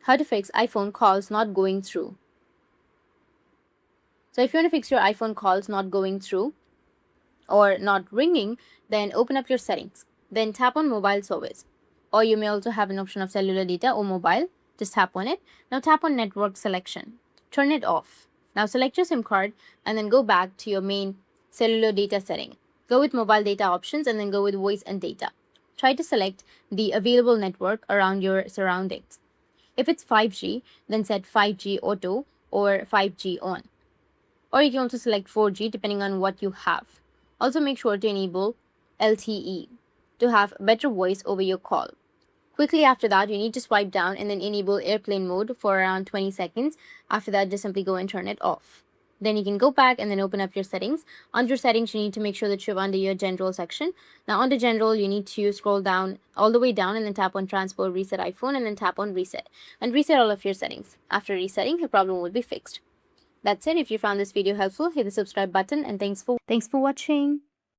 How to fix iPhone calls not going through. So if you want to fix your iPhone calls not going through or not ringing, then open up your settings. Then tap on mobile service. Or you may also have an option of cellular data or mobile. Just tap on it. Now tap on network selection. Turn it off. Now select your SIM card and then go back to your main cellular data setting. Go with mobile data options and then go with voice and data. Try to select the available network around your surroundings. If it's 5G, then set 5G auto or 5G on. Or you can also select 4G depending on what you have. Also make sure to enable LTE to have better voice over your call. Quickly after that, you need to swipe down and then enable airplane mode for around 20 seconds. After that, just simply go and turn it off. Then you can go back and then open up your settings. Under settings, you need to make sure that you're under your general section. Now under general, you need to scroll down all the way down and then tap on transfer reset iPhone and then tap on reset and reset all of your settings. After resetting, your problem will be fixed. That's it. If you found this video helpful, hit the subscribe button and thanks for watching.